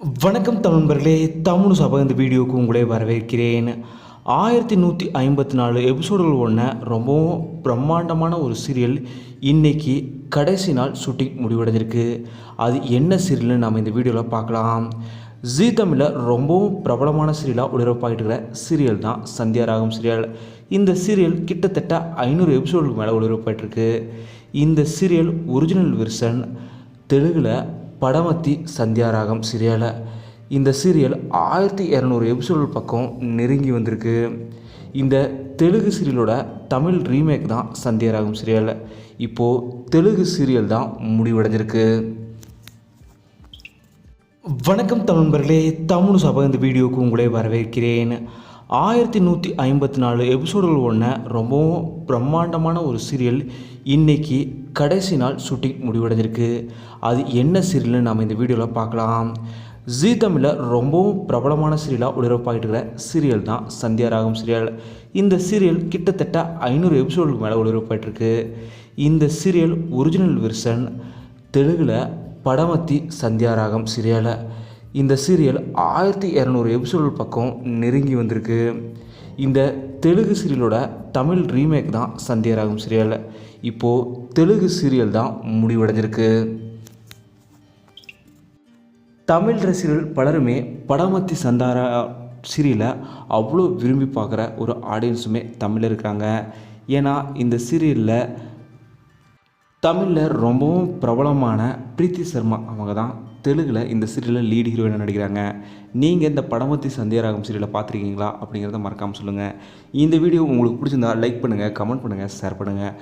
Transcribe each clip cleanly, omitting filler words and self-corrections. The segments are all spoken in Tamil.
வணக்கம் நண்பர்களே, தமிழ் சபை இந்த வீடியோவுக்கு உங்களே வரவேற்கிறேன். 1154 எபிசோடுகள் ஒன்று ரொம்பவும் பிரம்மாண்டமான ஒரு சீரியல் இன்றைக்கி கடைசி நாள் ஷூட்டிங் முடிவடைஞ்சிருக்கு. அது என்ன சீரியல்னு நம்ம இந்த வீடியோவில் பார்க்கலாம். ஜீ தமிழில் ரொம்பவும் பிரபலமான சீரியலாக ஒளிபரப்பாகிட்டு இருக்கிற சீரியல் தான் சந்தியா ராகம் சீரியல். இந்த சீரியல் கிட்டத்தட்ட 500 எபிசோடுக்கு மேலே ஒளிபரப்பாகிட்டுருக்கு. இந்த சீரியல் ஒரிஜினல் வெர்ஷன் தெலுங்கில் படமத்தி சந்தியா ராகம் சீரியல். இந்த சீரியல் 1200 எபிசோடு பக்கம் நெருங்கி வந்திருக்கு. இந்த தெலுங்கு சீரியலோட தமிழ் ரீமேக் தான் சந்தியா ராகம் சீரியல். இப்போது தெலுங்கு சீரியல் தான் முடிவடைஞ்சிருக்கு. வணக்கம் நண்பர்களே, தமிழ் சபை இந்த வீடியோவுக்கு உங்களே வரவேற்கிறேன். 1154 எபிசோடுகள் ஒன்று ரொம்பவும் பிரம்மாண்டமான ஒரு சீரியல் இன்றைக்கி கடைசி நாள் ஷூட்டிங் முடிவடைஞ்சிருக்கு. அது என்ன சீரியல்னு நம்ம இந்த வீடியோவில் பார்க்கலாம். ஜீ தமிழில் ரொம்பவும் பிரபலமான சீரியலாக ஒளிபரப்பாகிட்டு இருக்கிற சீரியல் தான் சந்தியா ராகம் சீரியல். இந்த சீரியல் கிட்டத்தட்ட 500 எபிசோடுக்கு மேலே ஒளிபரப்பாகிட்டுருக்கு. இந்த சீரியல் ஒரிஜினல் வெர்ஷன் தெலுங்கில் படமத்தி சந்தியா ராகம் சீரியல். இந்த சீரியல் 1200 எபிசோடு பக்கம் நெருங்கி வந்திருக்கு. இந்த தெலுங்கு சீரியலோட தமிழ் ரீமேக் தான் சந்தியா ராகம் சீரியல். இப்போது தெலுங்கு சீரியல் தான் முடிவடைஞ்சிருக்கு. தமிழ் ரசிகர்கள் பலருமே படமத்தி சந்தாரா சீரியலை அவ்வளோ விரும்பி பார்க்குற ஒரு ஆடியன்ஸுமே தமிழில் இருக்கிறாங்க. ஏன்னா இந்த சீரியலில் தமிழில் ரொம்பவும் பிரபலமான பிரீத்தி சர்மா அவங்க தான் தெலுங்கில் இந்த சீரியலில் லீட் ஹீரோயினாக நடிக்கிறாங்க. நீங்கள் இந்த படமத்தி சந்தியா ராகம் சீரியலை பார்த்துருக்கீங்களா அப்படிங்கிறத மறக்காமல் சொல்லுங்கள். இந்த வீடியோ உங்களுக்கு பிடிச்சிருந்தா லைக் பண்ணுங்கள், கமெண்ட் பண்ணுங்கள், ஷேர் பண்ணுங்கள்.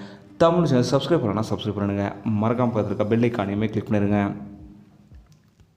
தமிழ் சேனல் சப்ஸ்கிரைப் பண்ணலாம், சப்ஸ்கிரைப் பண்ணுங்கள். மறக்காமல் பார்த்துருக்க பெல் ஐக்கானையுமே கிளிக் பண்ணிடுங்க.